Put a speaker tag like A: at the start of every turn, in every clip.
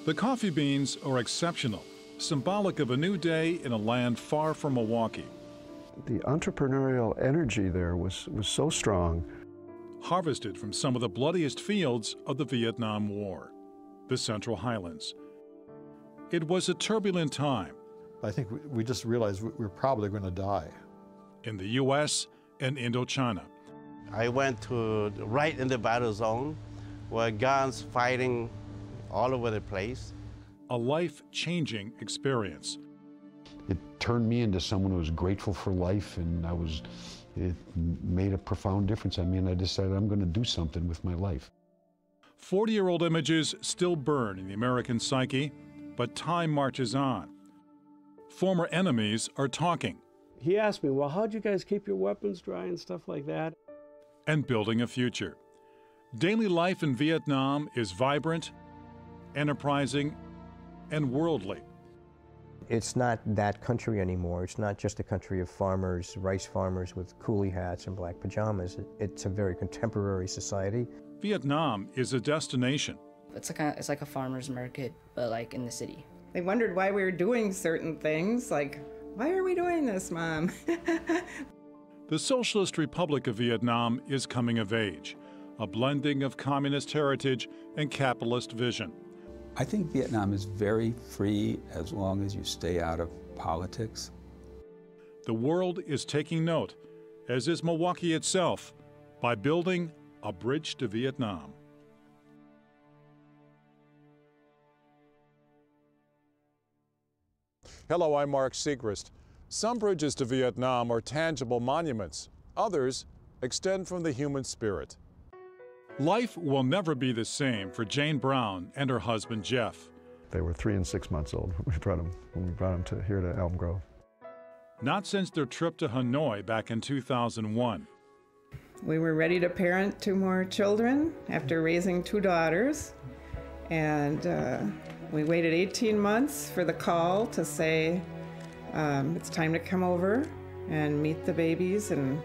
A: The coffee beans are exceptional, symbolic of a new day in a land far from Milwaukee.
B: The entrepreneurial energy there was so strong.
A: Harvested from some of the bloodiest fields of the Vietnam War, the Central Highlands. It was a turbulent time.
C: I think we just realized we were probably going to die.
A: In the U.S. and Indochina.
D: I went to right in the battle zone where guns fighting all over the place.
A: A life-changing experience.
E: It turned me into someone who was grateful for life, and it made a profound difference. I mean, I decided I'm going to do something with my life.
A: 40-year-old images still burn in the American psyche, but time marches on. Former enemies are talking.
F: He asked me, well, how'd you guys keep your weapons dry and stuff like that?
A: And building a future. Daily life in Vietnam is vibrant, enterprising, and worldly.
G: It's not that country anymore. It's not just a country of farmers, rice farmers with coolie hats and black pajamas. It's a very contemporary society.
A: Vietnam is a destination.
H: It's like a farmer's market, but like in the city.
I: They wondered why we were doing certain things, like, why are we doing this, Mom?
A: The Socialist Republic of Vietnam is coming of age, a blending of communist heritage and capitalist vision.
J: I think Vietnam is very free as long as you stay out of politics.
A: The world is taking note, as is Milwaukee itself, by building a bridge to Vietnam. Hello, I'm Mark Siegrist. Some bridges to Vietnam are tangible monuments. Others extend from the human spirit. Life will never be the same for Jane Brown and her husband, Jeff.
B: They were 3 and 6 months old when we brought them to here to Elm Grove.
A: Not since their trip to Hanoi back in 2001.
I: We were ready to parent 2 more children after raising 2 daughters. And we waited 18 months for the call to say, it's time to come over and meet the babies and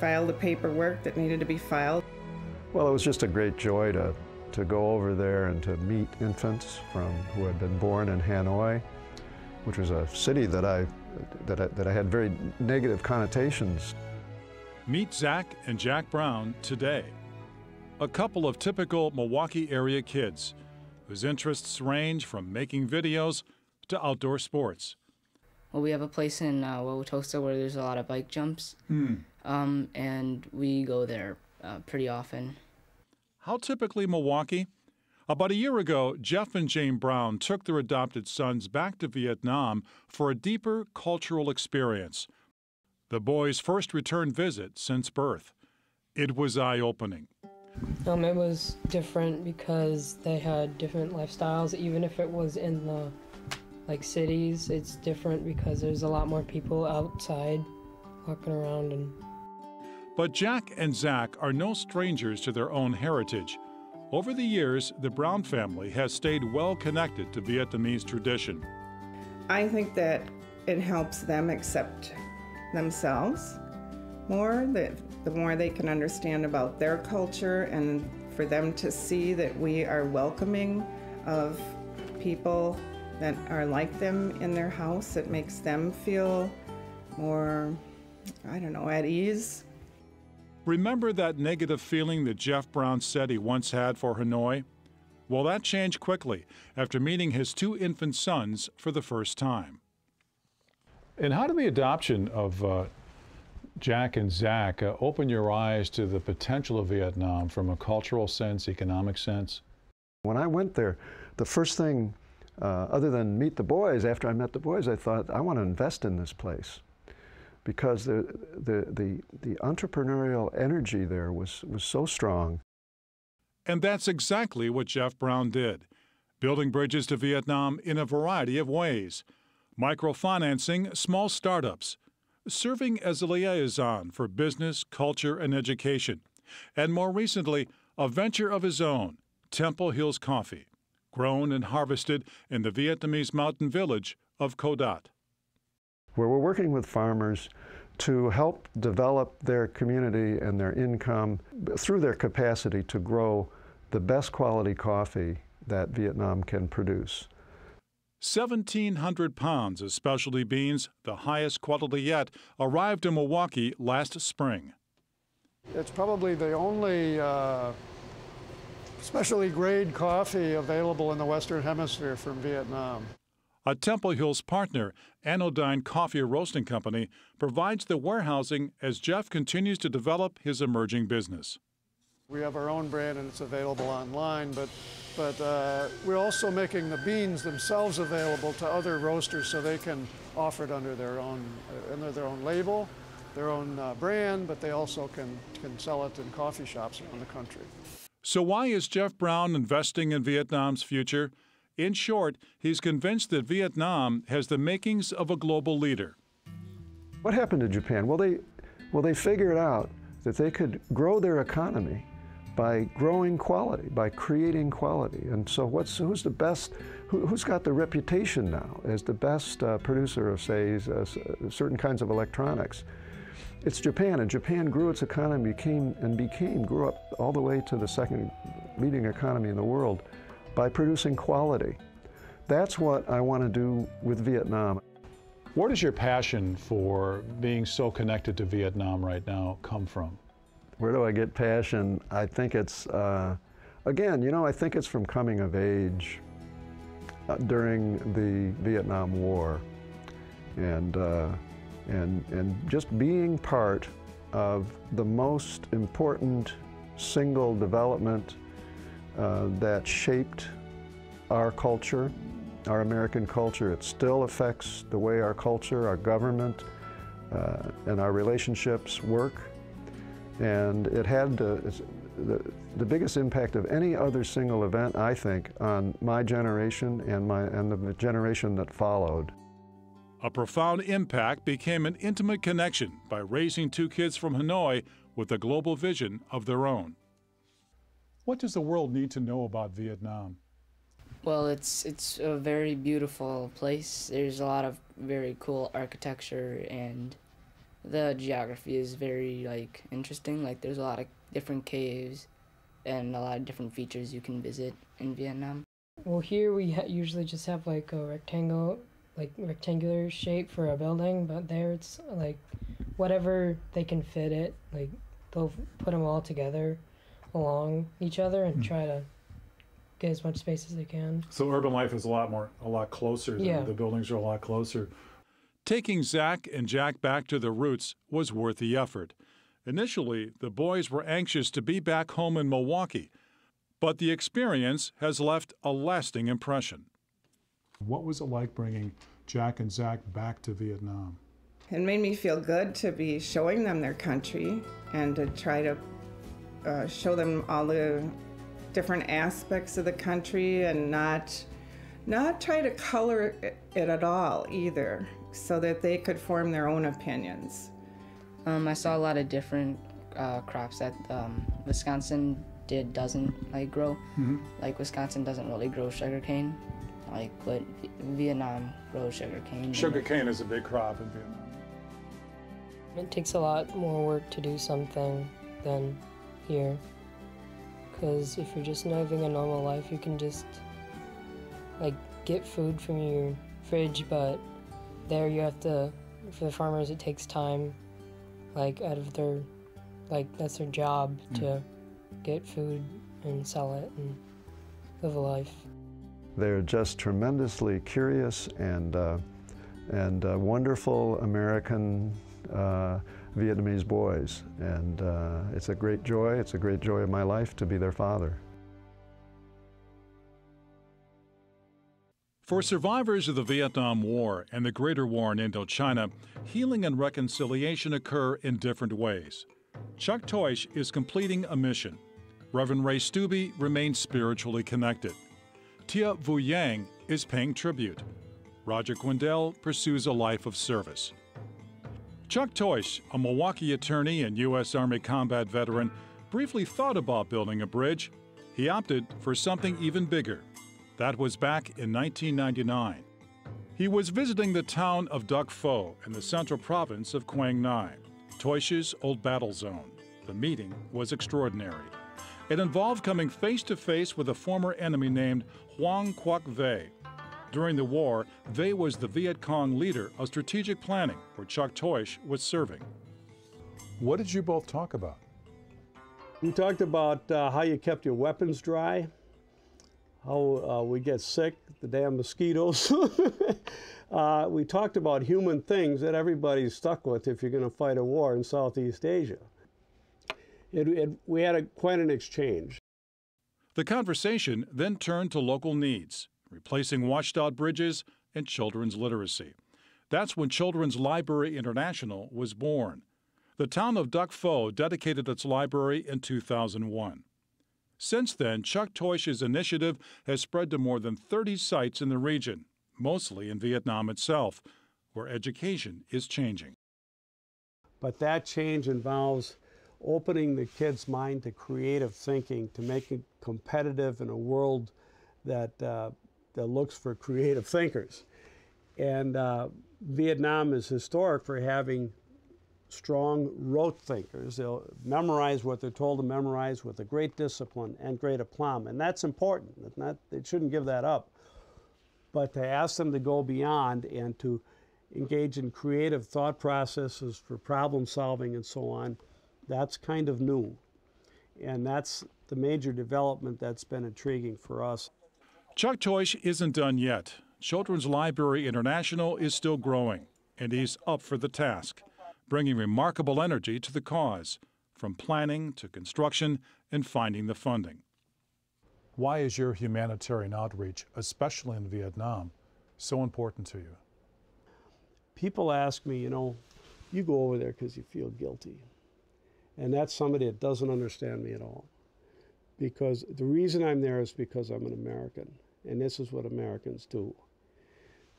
I: file the paperwork that needed to be filed.
B: Well, it was just a great joy to go over there and to meet infants who had been born in Hanoi, which was a city that I had very negative connotations.
A: Meet Zach and Jack Brown today. A couple of typical Milwaukee area kids whose interests range from making videos to outdoor sports.
H: Well, we have a place in Wauwatosa where there's a lot of bike jumps, and we go there pretty often.
A: How typically Milwaukee? About a year ago, Jeff and Jane Brown took their adopted sons back to Vietnam for a deeper cultural experience. The boys' first return visit since birth. It was eye-opening.
K: It was different because they had different lifestyles. Even if it was in the cities, it's different because there's a lot more people outside walking around.
A: But Jack and Zach are no strangers to their own heritage. Over the years, the Brown family has stayed well connected to Vietnamese tradition.
I: I think that it helps them accept themselves more, the more they can understand about their culture, and for them to see that we are welcoming of people that are like them in their house. It makes them feel more, at ease.
A: Remember that negative feeling that Jeff Brown said he once had for Hanoi? Well, that changed quickly after meeting his 2 infant sons for the first time. And how did the adoption of Jack and Zach open your eyes to the potential of Vietnam from a cultural sense, economic sense?
B: When I went there, the first thing, other than meet the boys, after I met the boys, I thought, I want to invest in this place. Because the entrepreneurial energy there was so strong.
A: And that's exactly what Jeff Brown did, building bridges to Vietnam in a variety of ways. Microfinancing small startups, serving as a liaison for business, culture, and education, and more recently, a venture of his own, Temple Hills Coffee, grown and harvested in the Vietnamese mountain village of Co Dat,
B: where we're working with farmers to help develop their community and their income through their capacity to grow the best quality coffee that Vietnam can produce.
A: 1,700 pounds of specialty beans, the highest quality yet, arrived in Milwaukee last spring.
L: It's probably the only specialty grade coffee available in the Western Hemisphere from Vietnam.
A: A Temple Hills partner, Anodyne Coffee Roasting Company, provides the warehousing as Jeff continues to develop his emerging business.
L: We have our own brand and it's available online, but we're also making the beans themselves available to other roasters so they can offer it under their own label, their own brand, but they also can sell it in coffee shops around the country.
A: So why is Jeff Brown investing in Vietnam's future? In short, he's convinced that Vietnam has the makings of a global leader.
B: What happened to Japan? Well, they figured out that they could grow their economy by growing quality, by creating quality. And so who's the best, who's got the reputation now as the best producer of, say, certain kinds of electronics? It's Japan, and Japan grew its economy, grew up all the way to the second leading economy in the world by producing quality. That's what I want to do with Vietnam.
A: Where does your passion for being so connected to Vietnam right now come from?
B: Where do I get passion? I think it's, again, I think it's from coming of age during the Vietnam War and just being part of the most important single development that shaped our culture, our American culture. It still affects the way our culture, our government, and our relationships work. And it had the biggest impact of any other single event, I think, on my generation and the generation that followed.
A: A profound impact became an intimate connection by raising two kids from Hanoi with a global vision of their own. What does the world need to know about Vietnam?
H: Well, it's a very beautiful place. There's a lot of very cool architecture, and the geography is very interesting. There's a lot of different caves and a lot of different features you can visit in Vietnam.
K: Well, here we usually just have a rectangular shape for a building, but there it's whatever they can fit it. They'll put them all together along each other and try to get as much space as they can.
A: So urban life is a lot closer.
K: Yeah.
A: The buildings are a lot closer. Taking Zach and Jack back to their roots was worth the effort. Initially, the boys were anxious to be back home in Milwaukee, but the experience has left a lasting impression. What was it like bringing Jack and Zach back to Vietnam?
I: It made me feel good to be showing them their country and to try to show them all the different aspects of the country and not try to color it at all either, so that they could form their own opinions.
H: I saw a lot of different crops that Wisconsin doesn't grow.
A: Mm-hmm.
H: Wisconsin doesn't really grow sugarcane, but Vietnam grows sugarcane.
A: Sugarcane is a big crop in Vietnam.
K: It takes a lot more work to do something than here, because if you're just living a normal life, you can just get food from your fridge, but there you have to, for the farmers, it takes time, out of their, that's their job to get food and sell it and live a life.
B: They're just tremendously curious and wonderful American Vietnamese boys, and it's a great joy. It's a great joy of my life to be their father.
A: For survivors of the Vietnam War and the Greater War in Indochina, healing and reconciliation occur in different ways. Chuck Toish is completing a mission. Reverend Ray Stubbe remains spiritually connected. Tia Vu Yang is paying tribute. Roger Quindell pursues a life of service. Chuck Toish, a Milwaukee attorney and U.S. Army combat veteran, briefly thought about building a bridge. He opted for something even bigger. That was back in 1999. He was visiting the town of Duc Pho in the central province of Quang Ngai, Toish's old battle zone. The meeting was extraordinary. It involved coming face to face with a former enemy named Hoang Quoc Ve. During the war, Ve was the Viet Cong leader of strategic planning, where Chuck Toish was serving. What did you both talk about?
F: We talked about how you kept your weapons dry, how we get sick, the damn mosquitoes. We talked about human things that everybody's stuck with if you're going to fight a war in Southeast Asia. We had quite an exchange.
A: The conversation then turned to local needs, replacing washed-out bridges and children's literacy. That's when Children's Library International was born. The town of Duc Pho dedicated its library in 2001. Since then, Chuck Toish's initiative has spread to more than 30 sites in the region, mostly in Vietnam itself, where education is changing.
F: But that change involves opening the kid's mind to creative thinking, to make it competitive in a world that looks for creative thinkers. And Vietnam is historic for having strong rote thinkers. They'll memorize what they're told to memorize with a great discipline and great aplomb, and that's important. They shouldn't give that up. But to ask them to go beyond and to engage in creative thought processes for problem solving and so on, that's kind of new. And that's the major development that's been intriguing for us.
A: Chuck Toish isn't done yet. Children's Library International is still growing, and he's up for the task, bringing remarkable energy to the cause, from planning to construction and finding the funding. Why is your humanitarian outreach, especially in Vietnam, so important to you?
F: People ask me, you go over there because you feel guilty. And that's somebody that doesn't understand me at all. Because the reason I'm there is because I'm an American, and this is what Americans do.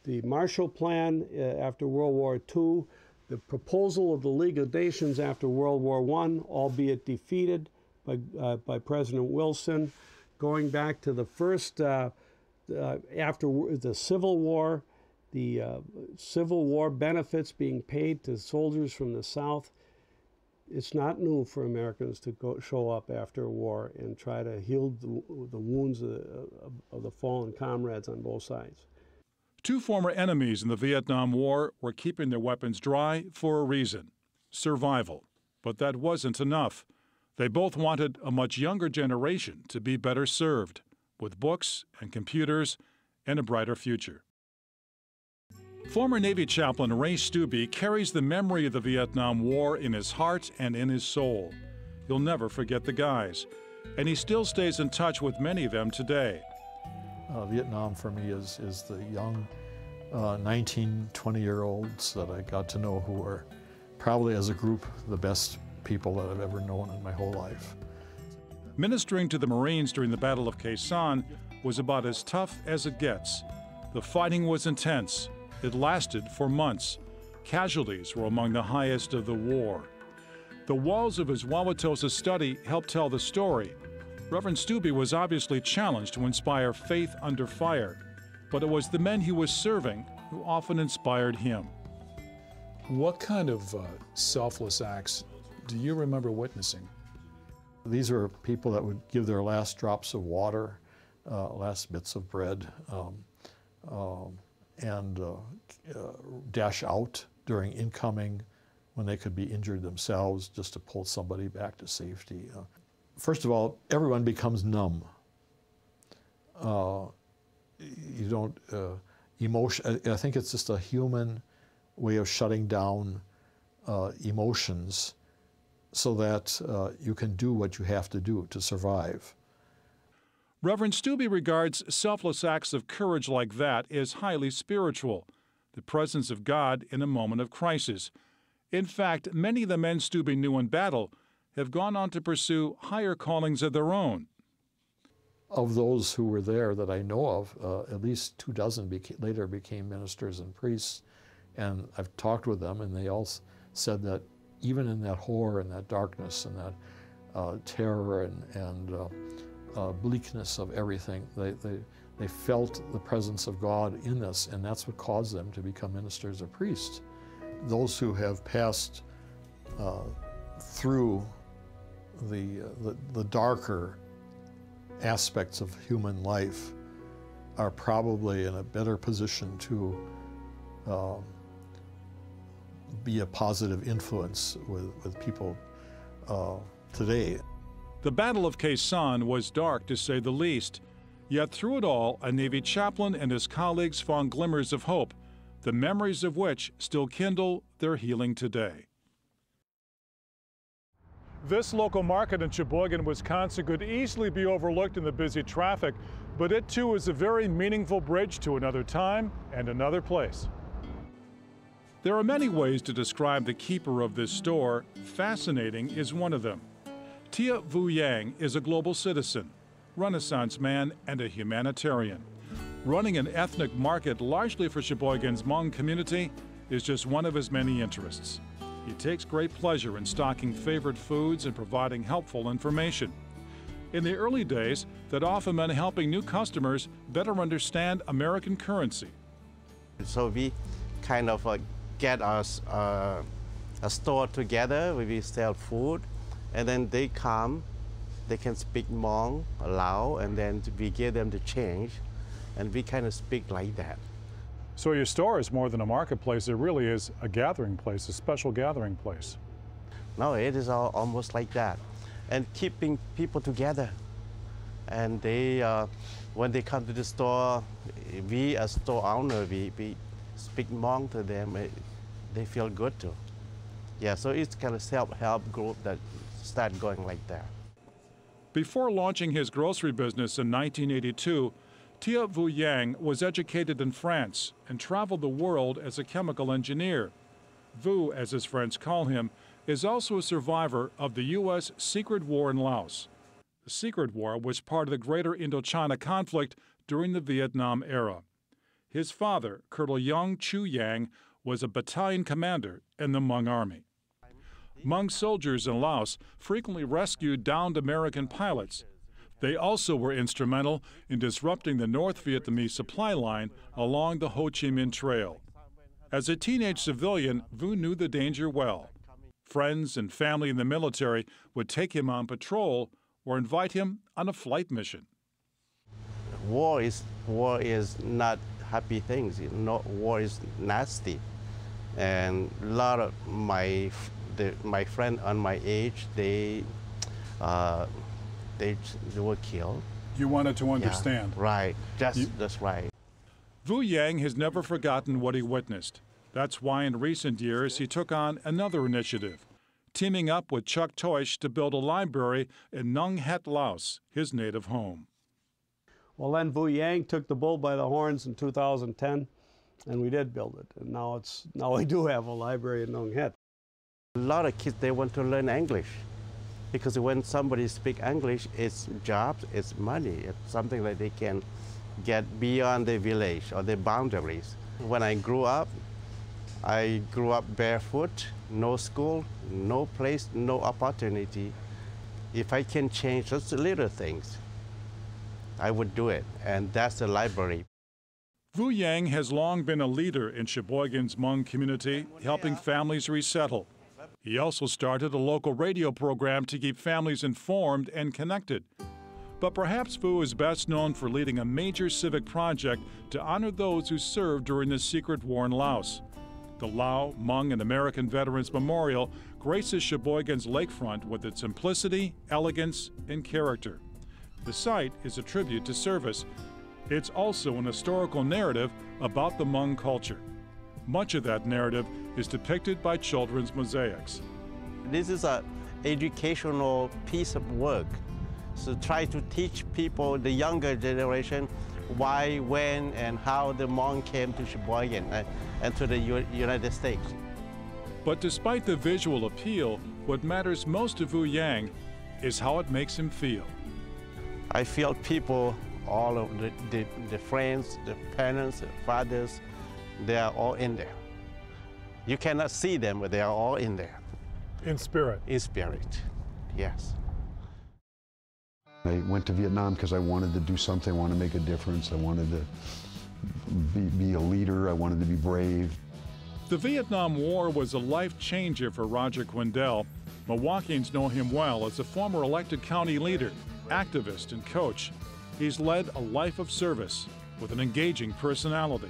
F: The Marshall Plan after World War II, the proposal of the League of Nations after World War I, albeit defeated by President Wilson, going back to the first, after the Civil War, the Civil War benefits being paid to soldiers from the South. It's not new for Americans to show up after a war and try to heal the wounds of the fallen comrades on both sides.
A: Two former enemies in the Vietnam War were keeping their weapons dry for a reason: survival. But that wasn't enough. They both wanted a much younger generation to be better served, with books and computers and a brighter future. Former Navy chaplain Ray Stubbe carries the memory of the Vietnam War in his heart and in his soul. He'll never forget the guys, and he still stays in touch with many of them today.
C: Vietnam for me is the young 19, 20-year-olds that I got to know who are probably as a group the best people that I've ever known in my whole life.
A: Ministering to the Marines during the Battle of Khe Sanh was about as tough as it gets. The fighting was intense. It lasted for months. Casualties were among the highest of the war. The walls of his Wauwatosa study helped tell the story. Reverend Stubbe was obviously challenged to inspire faith under fire, but it was the men he was serving who often inspired him. What kind of selfless acts do you remember witnessing?
C: These are people that would give their last drops of water, last bits of bread, and dash out during incoming when they could be injured themselves, just to pull somebody back to safety. First of all, everyone becomes numb. You don't, emotion, I think it's just a human way of shutting down emotions so that you can do what you have to do to survive.
A: Reverend Stubbe regards selfless acts of courage like that as highly spiritual, the presence of God in a moment of crisis. In fact, many of the men Stubbe knew in battle have gone on to pursue higher callings of their own.
C: Of those who were there that I know of, at least 24 later became ministers and priests, and I've talked with them, and they all said that even in that horror and that darkness and that terror and bleakness of everything, they felt the presence of God in this, and that's what caused them to become ministers or priests. Those who have passed through the darker aspects of human life are probably in a better position to be a positive influence with people today.
A: The Battle of Khe Sanh was dark, to say the least. Yet through it all, a Navy chaplain and his colleagues found glimmers of hope, the memories of which still kindle their healing today. This local market in Sheboygan, Wisconsin could easily be overlooked in the busy traffic, but it too is a very meaningful bridge to another time and another place. There are many ways to describe the keeper of this store. Fascinating is one of them. Tia Vu Yang is a global citizen, Renaissance man, and a humanitarian. Running an ethnic market largely for Sheboygan's Hmong community is just one of his many interests. He takes great pleasure in stocking favorite foods and providing helpful information. In the early days, that often meant helping new customers better understand American currency.
D: So we kind of get us a store together where we sell food, and then they come, they can speak Hmong, Lao, and then we give them the change, and we kind of speak like that.
A: So your store is more than a marketplace, it really is a gathering place, a special gathering place.
D: No, it is almost like that. And keeping people together. And they, when they come to the store, we as store owner, we speak Hmong to them, they feel good too. Yeah, so it's kind of self-help group that start going like that.
A: Before launching his grocery business in 1982, Tia Vu Yang was educated in France and traveled the world as a chemical engineer. Vu, as his friends call him, is also a survivor of the U.S. secret war in Laos. The secret war was part of the greater Indochina conflict during the Vietnam era. His father, Colonel Yang Chu Yang, was a battalion commander in the Hmong Army. Hmong soldiers in Laos frequently rescued downed American pilots. They also were instrumental in disrupting the North Vietnamese supply line along the Ho Chi Minh Trail. As a teenage civilian, Vu knew the danger well. Friends and family in the military would take him on patrol or invite him on a flight mission.
D: War is not happy things. War is nasty. And a lot of my friends on my age, they were killed.
A: You wanted to understand.
D: Yeah, right, that's right.
A: Vu Yang has never forgotten what he witnessed. That's why in recent years he took on another initiative, teaming up with Chuck Toish to build a library in Nung Het, Laos, his native home.
F: Well, then Vu Yang took the bull by the horns in 2010, and we did build it. And now we do have a library in Nung Het.
D: A lot of kids, they want to learn English. Because when somebody speaks English, it's jobs, it's money. It's something that they can get beyond the village or the boundaries. When I grew up barefoot, no school, no place, no opportunity. If I can change just little things, I would do it, and that's the library.
A: Vu Yang has long been a leader in Sheboygan's Hmong community, helping families resettle. He also started a local radio program to keep families informed and connected. But perhaps Vu is best known for leading a major civic project to honor those who served during the secret war in Laos. The Lao, Hmong, and American Veterans Memorial graces Sheboygan's lakefront with its simplicity, elegance, and character. The site is a tribute to service. It's also an historical narrative about the Hmong culture. Much of that narrative is depicted by children's mosaics.
D: This is an educational piece of work. So try to teach people, the younger generation, why, when, and how the Hmong came to Sheboygan and to the United States.
A: But despite the visual appeal, what matters most to Vu Yang is how it makes him feel.
D: I feel people, all of the friends, the parents, the fathers, they are all in there. You cannot see them, but they are all in there.
A: In spirit?
D: In spirit, yes.
E: I went to Vietnam because I wanted to do something, I wanted to make a difference, I wanted to be a leader, I wanted to be brave.
A: The Vietnam War was a life changer for Roger Quindell. Milwaukeeans know him well as a former elected county leader, activist, and coach. He's led a life of service with an engaging personality.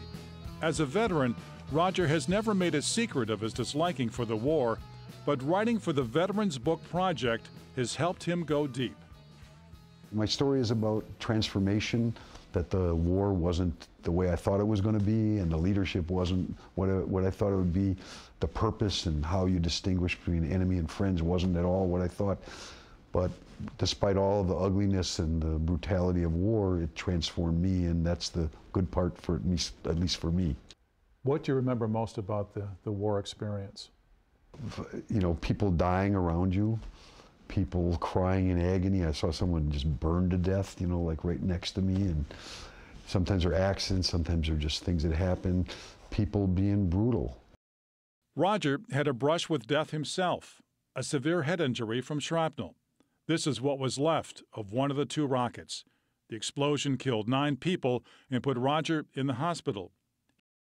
A: As a veteran, Roger has never made a secret of his disliking for the war, but writing for the Veterans Book Project has helped him go deep.
E: My story is about transformation, that the war wasn't the way I thought it was going to be, and the leadership wasn't what I thought it would be. The purpose and how you distinguish between enemy and friends wasn't at all what I thought. But despite all of the ugliness and the brutality of war, it transformed me, and that's the good part, for me, at least for me.
A: What do you remember most about the war experience?
E: You know, people dying around you, people crying in agony. I saw someone just burned to death, you know, like right next to me. And sometimes they're accidents, sometimes they're just things that happen. People being brutal.
A: Roger had a brush with death himself, a severe head injury from shrapnel. This is what was left of one of the 2 rockets. The explosion killed 9 people and put Roger in the hospital.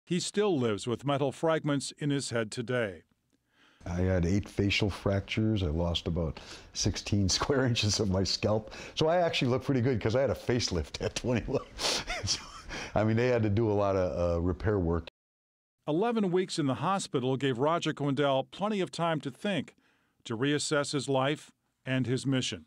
A: He still lives with metal fragments in his head today.
E: I had 8 facial fractures. I lost about 16 square inches of my scalp. So I actually look pretty good because I had a facelift at 21. So, I mean, they had to do a lot of repair work.
A: 11 weeks in the hospital gave Roger Quindell plenty of time to think, to reassess his life and his mission.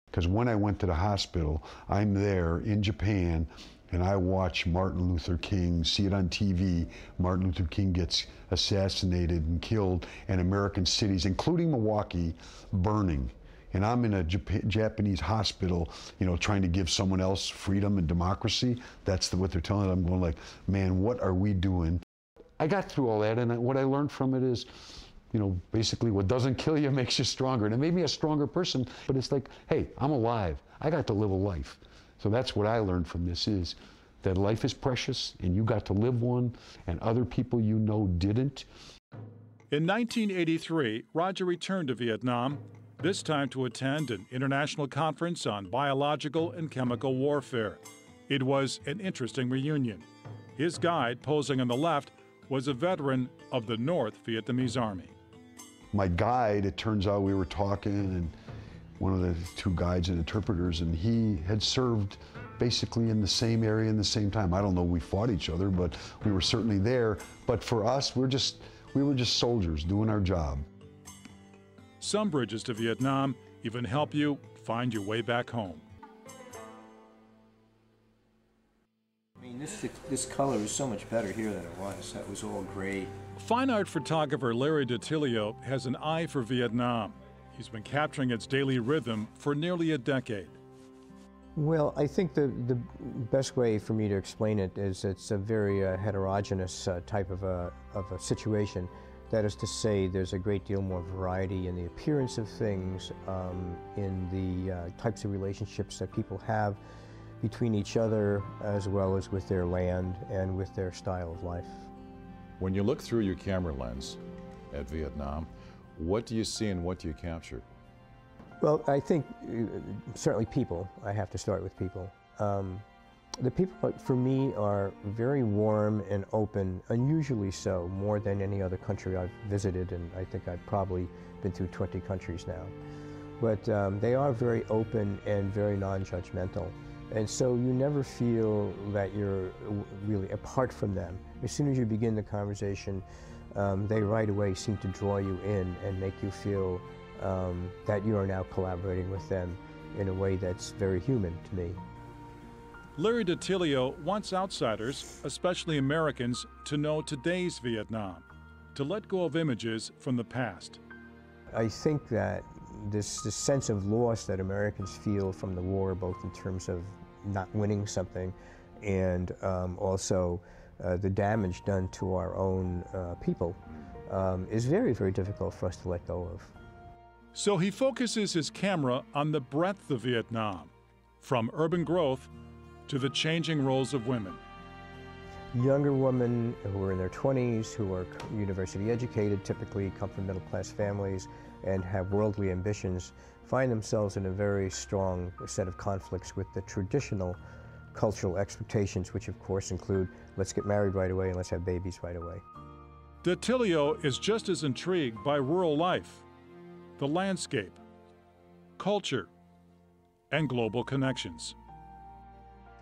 E: Because when I went to the hospital, I'm there in Japan, and I watch Martin Luther King, see it on TV. Martin Luther King gets assassinated and killed, and American cities, including Milwaukee, burning. And I'm in a Japanese hospital, you know, trying to give someone else freedom and democracy. That's what they're telling me. I'm going like, man, what are we doing? I got through all that, and what I learned from it is, you know, basically what doesn't kill you makes you stronger. And it made me a stronger person, but it's like, hey, I'm alive. I got to live a life. So that's what I learned from this, is that life is precious, and you got to live one, and other people you know didn't.
A: In 1983, Roger returned to Vietnam, this time to attend an international conference on biological and chemical warfare. It was an interesting reunion. His guide, posing on the left, was a veteran of the North Vietnamese Army.
E: My guide, it turns out we were talking, and one of the 2 guides and interpreters, and he had served basically in the same area in the same time. I don't know, we fought each other, but we were certainly there. But for us, we were just soldiers doing our job.
A: Some bridges to Vietnam even help you find your way back home.
G: I mean, this color is so much better here than it was. That was all gray.
A: Fine art photographer Larry DiTilio has an eye for Vietnam. He's been capturing its daily rhythm for nearly a decade.
G: Well, I think the best way for me to explain it is it's a very heterogeneous type of a situation. That is to say, there's a great deal more variety in the appearance of things, in the types of relationships that people have between each other, as well as with their land and with their style of life.
M: When you look through your camera lens at Vietnam, what do you see and what do you capture?
G: Well, I think certainly people. I have to start with people. The people, for me, are very warm and open, unusually so, more than any other country I've visited, and I think I've probably been through 20 countries now. But they are very open and very non-judgmental. And so you never feel that you're really apart from them. As soon as you begin the conversation, they right away seem to draw you in and make you feel that you are now collaborating with them in a way that's very human to me.
A: Larry DiTilio wants outsiders, especially Americans, to know today's Vietnam, to let go of images from the past.
G: I think that this sense of loss that Americans feel from the war, both in terms of not winning something and also the damage done to our own people, is very, very difficult for us to let go of.
A: So he focuses his camera on the breadth of Vietnam, from urban growth to the changing roles of women.
G: Younger women who are in their 20s, who are university educated, typically come from middle-class families and have worldly ambitions, find themselves in a very strong set of conflicts with the traditional cultural expectations, which of course include, let's get married right away and let's have babies right away.
A: DiTilio is just as intrigued by rural life. the landscape, culture, and global connections.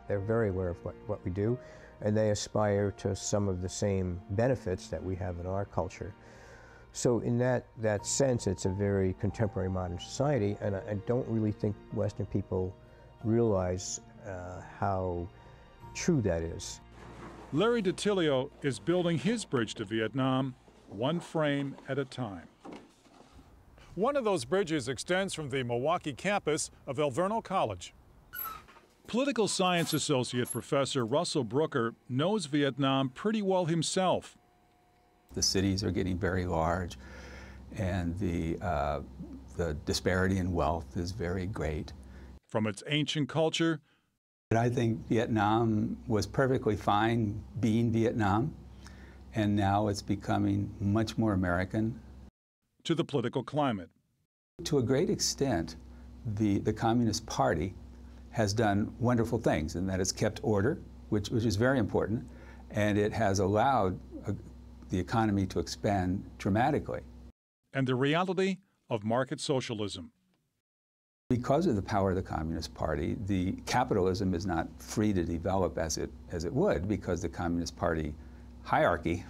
G: They're very aware of what we do, and they aspire to some of the same benefits that we have in our culture. So in that sense, it's a very contemporary modern society, and I don't really think Western people realize how true that is.
A: Larry DiTilio is building his bridge to Vietnam one frame at a time. One of those bridges extends from the Milwaukee campus of Alverno College. Political science associate Professor Russell Brooker knows Vietnam pretty well himself.
J: The cities are getting very large, and the disparity in wealth is very great.
A: From its ancient culture,
J: I think Vietnam was perfectly fine being Vietnam, and now it's becoming much more American.
A: To the political climate.
J: To a great extent, the Communist Party has done wonderful things in that it's kept order, which is very important, and it has allowed the economy to expand dramatically.
A: And the reality of market socialism.
J: Because of the power of the Communist Party, the capitalism is not free to develop as it would, because the Communist Party hierarchy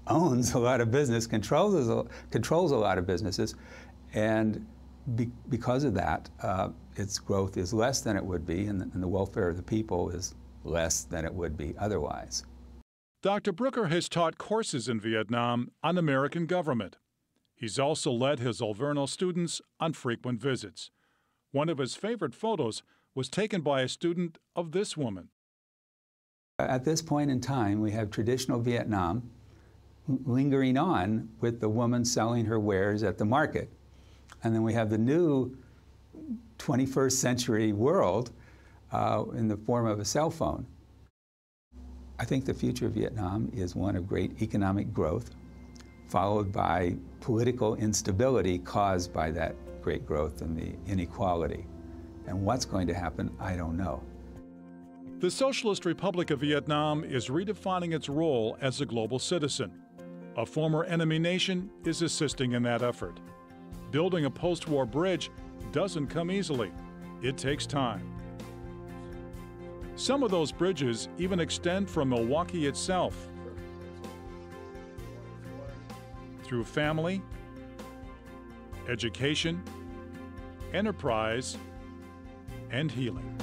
J: owns a lot of business, controls a lot of businesses, and because of that, its growth is less than it would be, and the welfare of the people is less than it would be otherwise.
A: Dr. Brooker has taught courses in Vietnam on American government. He's also led his Alverno students on frequent visits. One of his favorite photos was taken by a student of this woman.
J: At this point in time, we have traditional Vietnam lingering on with the woman selling her wares at the market. And then we have the new 21st century world in the form of a cell phone. I think the future of Vietnam is one of great economic growth, followed by political instability caused by that great growth and the inequality. And what's going to happen, I don't know.
A: The Socialist Republic of Vietnam is redefining its role as a global citizen. A former enemy nation is assisting in that effort. Building a post-war bridge doesn't come easily. It takes time. Some of those bridges even extend from Milwaukee itself, through family, education, enterprise, and healing.